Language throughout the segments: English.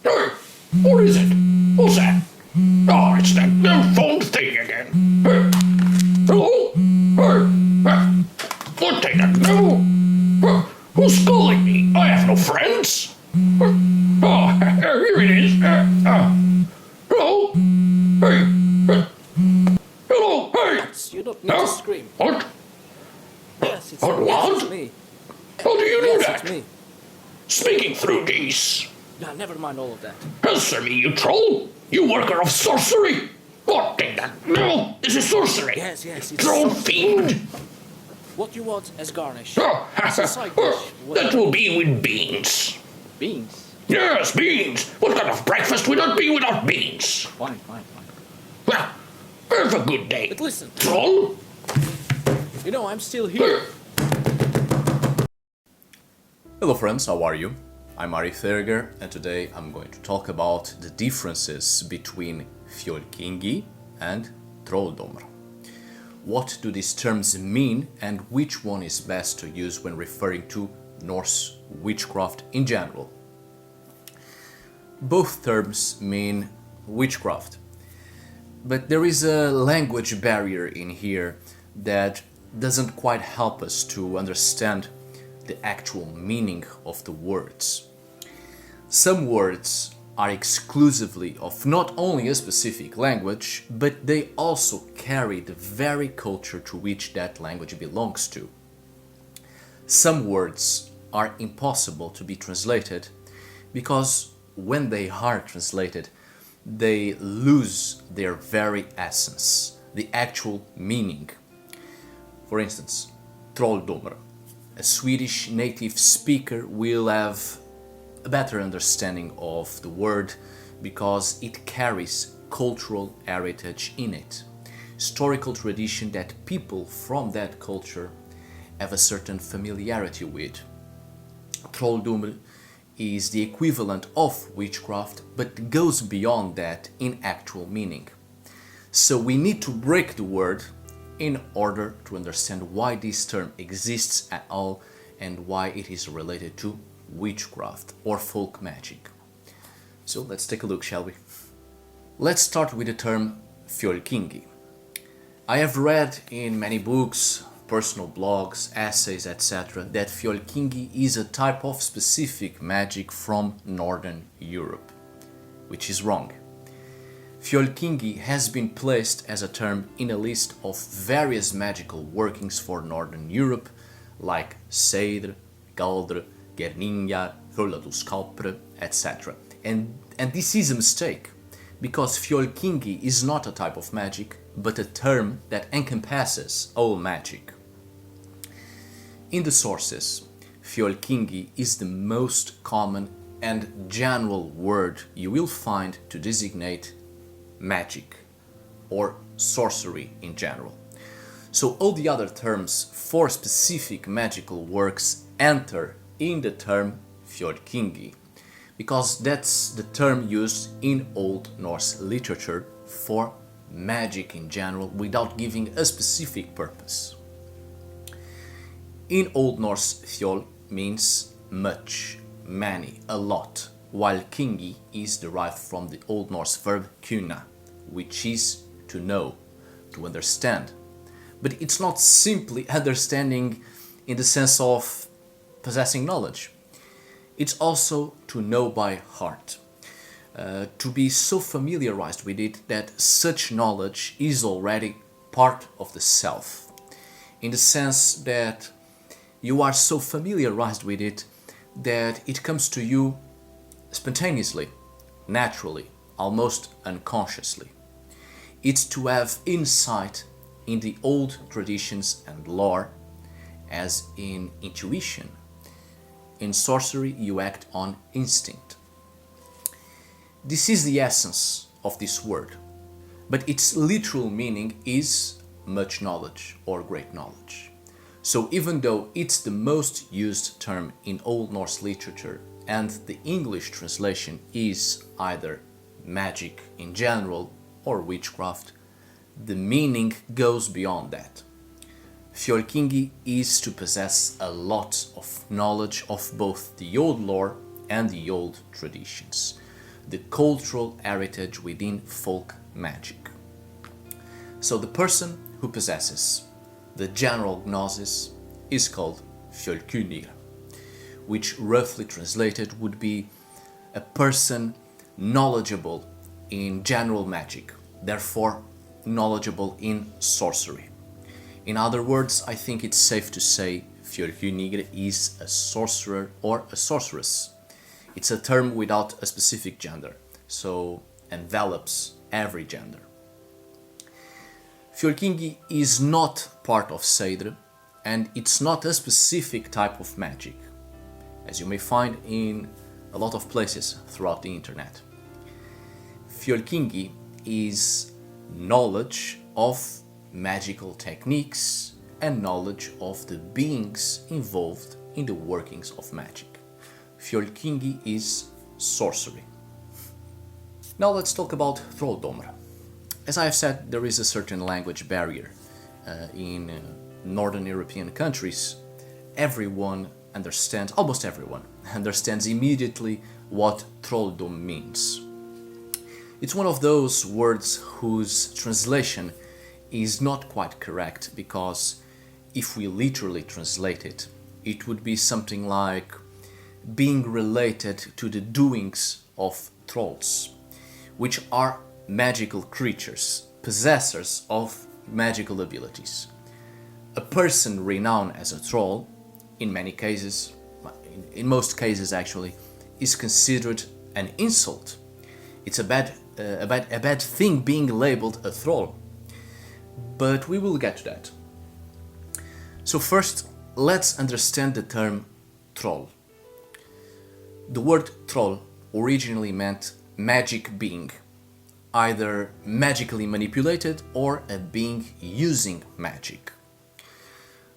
Hey, what is it? What's that? Oh, it's that phone thing again. Hey, hello? Hey, what the no? Who's calling me? I have no friends. Oh, here it is. Hello? Hey, hello, hey. You don't need to scream. What? Yes, it's, What? it's me. How do you know Yes, that? it's me. Speaking through these. Yeah, never mind all of that. Answer me, you troll! You worker of sorcery! What in the... No, this is sorcery! Yes, it's Troll something. fiend! What you want as garnish? Oh, As a side dish. that will be with beans. Beans. Yes, beans! What kind of breakfast would that be without beans? Fine. Well, have a good day. But listen, Troll? you know I'm still here. Hello friends, how are you? I'm Ari Thurger and today I'm going to talk about the differences between Fjolkyngi and Trolldom. What do these terms mean and which one is best to use when referring to Norse witchcraft in general? Both terms mean witchcraft, but there is a language barrier in here that doesn't quite help us to understand the actual meaning of the words. Some words are exclusively of not only a specific language, but they also carry the very culture to which that language belongs to. Some words are impossible to be translated because when they are translated, they lose their very essence, the actual meaning. For instance, Trolldom. A Swedish native speaker will have a better understanding of the word because it carries cultural heritage in it, historical tradition that people from that culture have a certain familiarity with. Trolldom is the equivalent of witchcraft but goes beyond that in actual meaning. So we need to break the word in order to understand why this term exists at all and why it is related to witchcraft or folk magic. So let's take a look, shall we? Let's start with the term Fjolkyngi. I have read in many books, personal blogs, essays, etc. that Fjolkyngi is a type of specific magic from Northern Europe, which is wrong. Fjolkyngi has been placed as a term in a list of various magical workings for Northern Europe, like Seidr, Galdr, Gerningar, Hurladuskalpr, etc. And this is a mistake, because Fjolkyngi is not a type of magic, but a term that encompasses all magic. In the sources, Fjolkyngi is the most common and general word you will find to designate magic or sorcery in general. So all the other terms for specific magical works enter in the term Fjolkyngi, because that's the term used in Old Norse literature for magic in general without giving a specific purpose. In Old Norse, fjol means much, many, a lot, while kyngi is derived from the Old Norse verb kunna, which is to know, to understand. But it's not simply understanding in the sense of possessing knowledge. It's also to know by heart, to be so familiarized with it that such knowledge is already part of the self, in the sense that you are so familiarized with it that it comes to you spontaneously, naturally, almost unconsciously. It's to have insight in the old traditions and lore, as in intuition. In sorcery, you act on instinct. This is the essence of this word, but its literal meaning is much knowledge or great knowledge. So even though it's the most used term in Old Norse literature and the English translation is either magic in general or witchcraft, the meaning goes beyond that. Fjolkyngi is to possess a lot of knowledge of both the old lore and the old traditions, the cultural heritage within folk magic. So the person who possesses the general gnosis is called Fjolkyngi, which roughly translated would be a person knowledgeable in general magic, therefore knowledgeable in sorcery. In other words, I think it's safe to say Fjölkyngi is a sorcerer or a sorceress. It's a term without a specific gender, so envelops every gender. Fjölkyngi is not part of Seidr, and it's not a specific type of magic, as you may find in a lot of places throughout the internet. Fjölkyngi is knowledge of magical techniques and knowledge of the beings involved in the workings of magic. Fjölkyngi is sorcery. Now let's talk about Trolldom. As I have said, there is a certain language barrier in Northern European countries. Almost everyone understands immediately what Trolldom means. It's one of those words whose translation is not quite correct, because if we literally translate it, it would be something like being related to the doings of trolls, which are magical creatures, possessors of magical abilities. A person renowned as a troll, in most cases actually, is considered an insult. It's a bad thing being labeled a troll. But we will get to that. So first, let's understand the term troll. The word troll originally meant magic being, either magically manipulated or a being using magic.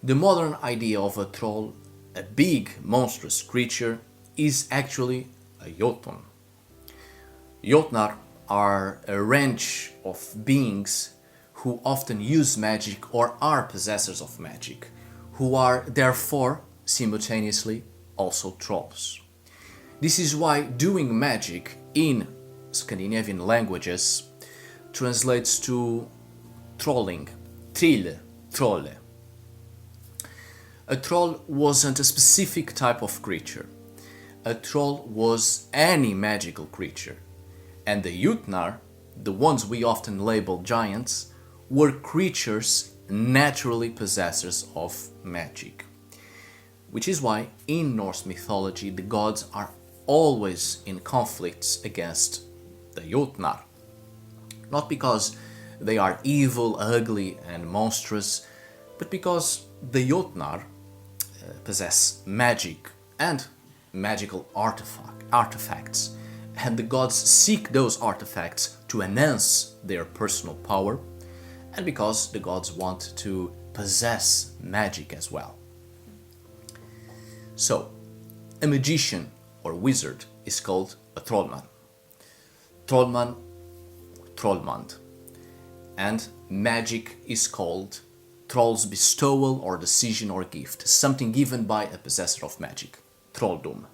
The modern idea of a troll, a big monstrous creature, is actually a Jotun. Jotnar are a range of beings who often use magic or are possessors of magic, who are therefore simultaneously also trolls. This is why doing magic in Scandinavian languages translates to trolling, trille, trolle. A troll wasn't a specific type of creature. A troll was any magical creature. And the Jotnar, the ones we often label giants, were creatures naturally possessors of magic. Which is why in Norse mythology the gods are always in conflicts against the Jotnar. Not because they are evil, ugly and monstrous, but because the Jotnar possess magic and magical artifacts, and the gods seek those artifacts to enhance their personal power, and because the gods want to possess magic as well. So, a magician or wizard is called a trollman. Trollman, trollmand. And magic is called troll's bestowal or decision or gift, something given by a possessor of magic, trolldom.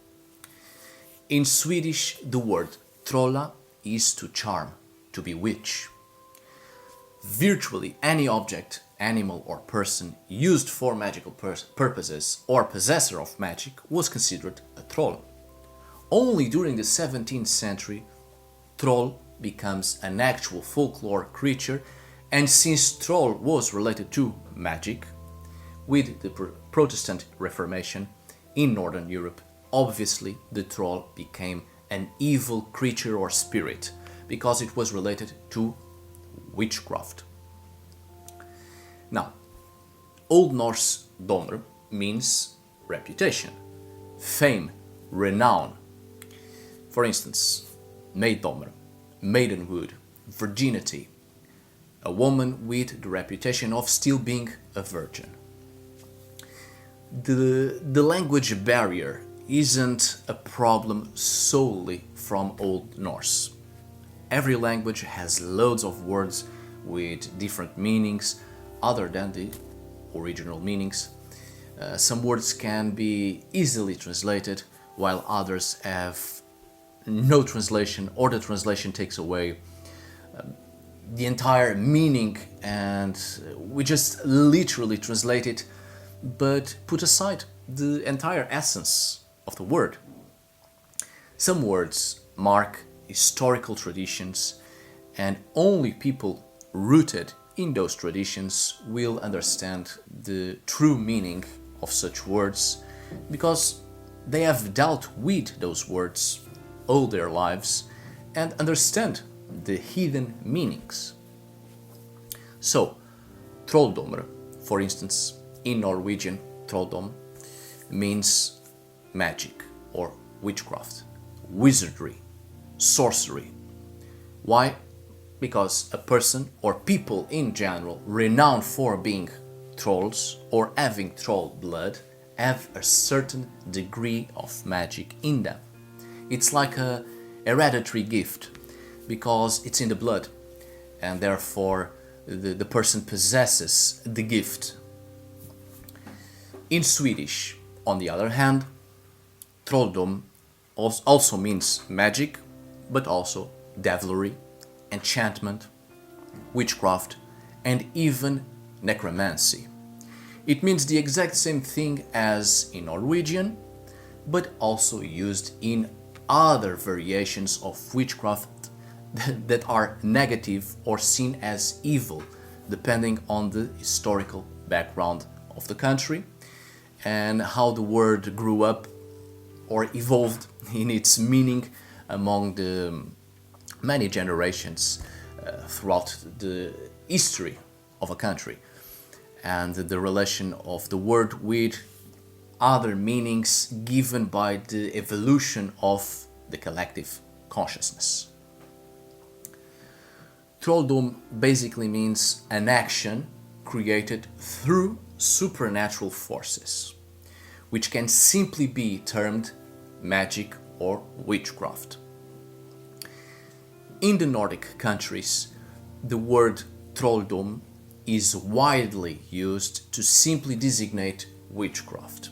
In Swedish, the word trolla is to charm, to bewitch. Virtually any object, animal or person used for magical purposes or possessor of magic was considered a troll. Only during the 17th century, troll becomes an actual folklore creature, and since troll was related to magic, with the Protestant Reformation in Northern Europe, obviously the troll became an evil creature or spirit, because it was related to witchcraft. Now, Old Norse domr means reputation, fame, renown. For instance, maiddomr, maidenhood, virginity, a woman with the reputation of still being a virgin. The language barrier isn't a problem solely from Old Norse. Every language has loads of words with different meanings other than the original meanings. Some words can be easily translated, while others have no translation, or the translation takes away the entire meaning and we just literally translate it but put aside the entire essence of the word. Some words mark historical traditions and only people rooted in those traditions will understand the true meaning of such words because they have dealt with those words all their lives and understand the hidden meanings. So, Trolldomr, for instance, in Norwegian, Trolldom means magic or witchcraft, wizardry, sorcery. Why? Because a person or people in general renowned for being trolls or having troll blood have a certain degree of magic in them. It's like a hereditary gift because it's in the blood and therefore the person possesses the gift. In Swedish, on the other hand, Trolldom also means magic, but also devilry, enchantment, witchcraft, and even necromancy. It means the exact same thing as in Norwegian, but also used in other variations of witchcraft that are negative or seen as evil, depending on the historical background of the country and how the word grew up or evolved in its meaning among the many generations throughout the history of a country, and the relation of the word with other meanings given by the evolution of the collective consciousness. Trolldom basically means an action created through supernatural forces, which can simply be termed magic or witchcraft. In the Nordic countries, the word Trolldom is widely used to simply designate witchcraft.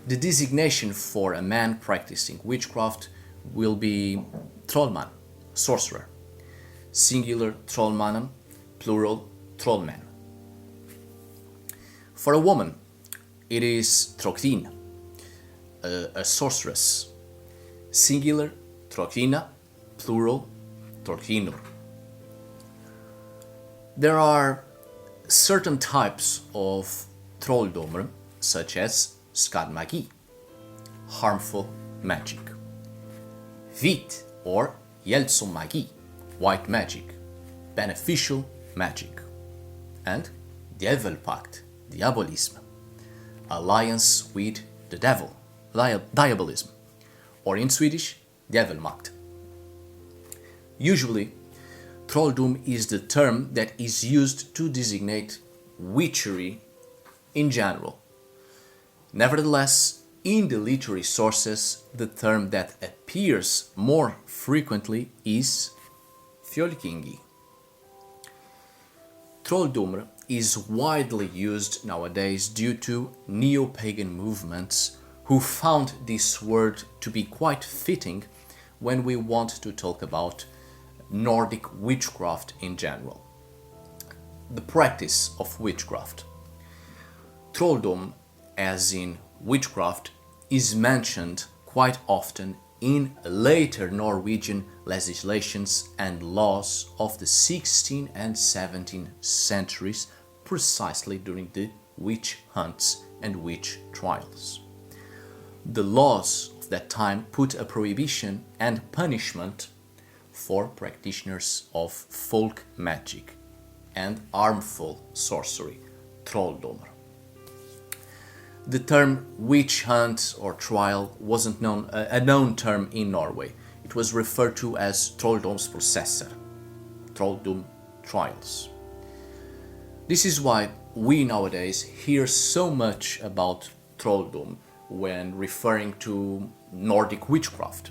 The designation for a man practicing witchcraft will be trollman, sorcerer, singular trollmannen, plural trollmen. For a woman, it is troktin, a sorceress, singular troktina, plural troktinur. There are certain types of trolldomr, such as skadmagi, harmful magic, vit or hjelpsom-magi, white magic, beneficial magic, and djevelpakt, diabolism, alliance with the devil, diabolism, or in Swedish, djevelmakt. Usually, trolldom is the term that is used to designate witchery in general. Nevertheless, in the literary sources, the term that appears more frequently is Fjolkyngi. Trolldomr is widely used nowadays due to neo-pagan movements who found this word to be quite fitting when we want to talk about Nordic witchcraft in general. The practice of witchcraft. Trolldom, as in witchcraft, is mentioned quite often in later Norwegian legislations and laws of the 16th and 17th centuries, precisely during the witch hunts and witch trials. The laws of that time put a prohibition and punishment for practitioners of folk magic and harmful sorcery, trolldomr. The term witch hunt or trial wasn't a known term in Norway. It was referred to as trolldomsprosesser, trolldom trials. This is why we nowadays hear so much about trolldom when referring to Nordic witchcraft.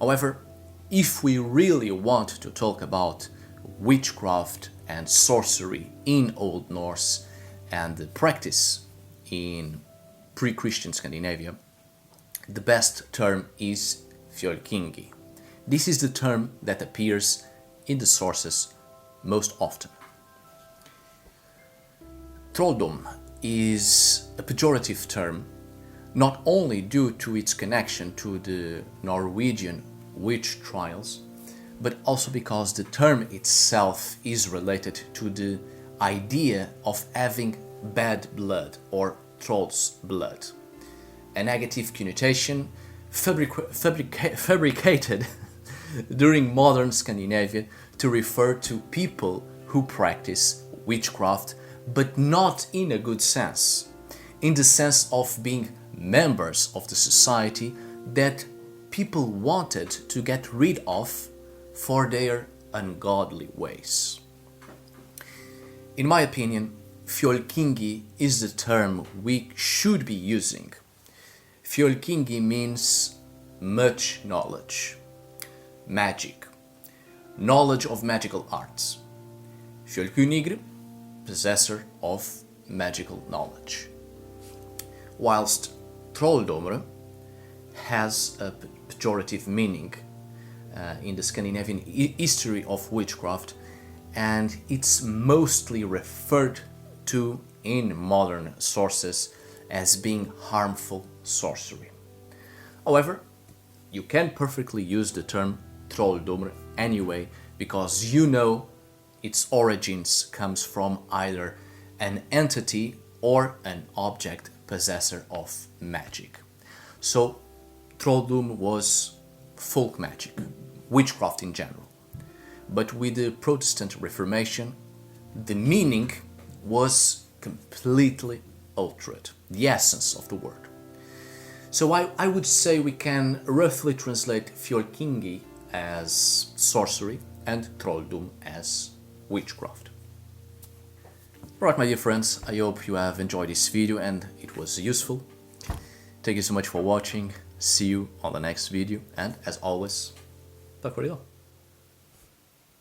However, if we really want to talk about witchcraft and sorcery in Old Norse and the practice in pre-Christian Scandinavia, the best term is fjölkyngi. This is the term that appears in the sources most often. Trolldom is a pejorative term not only due to its connection to the Norwegian witch trials, but also because the term itself is related to the idea of having bad blood or troll's blood, a negative connotation fabricated during modern Scandinavia to refer to people who practice witchcraft, but not in a good sense, in the sense of being members of the society that people wanted to get rid of for their ungodly ways. In my opinion, Fjolkyngi is the term we should be using. Fjolkyngi means much knowledge, magic, knowledge of magical arts. Fjölkyngi, possessor of magical knowledge. Whilst Trolldómr has a pejorative meaning in the Scandinavian history of witchcraft, and it's mostly referred to in modern sources as being harmful sorcery. However, you can perfectly use the term Trolldómr anyway, because you know its origins comes from either an entity or an object possessor of magic. So Trolldom was folk magic, witchcraft in general. But with the Protestant Reformation, the meaning was completely altered, the essence of the word. So I would say we can roughly translate Fjolkyngi as sorcery and Trolldom as witchcraft. Alright, my dear friends, I hope you have enjoyed this video and it was useful. Thank you so much for watching, see you on the next video, and as always, tack för idag.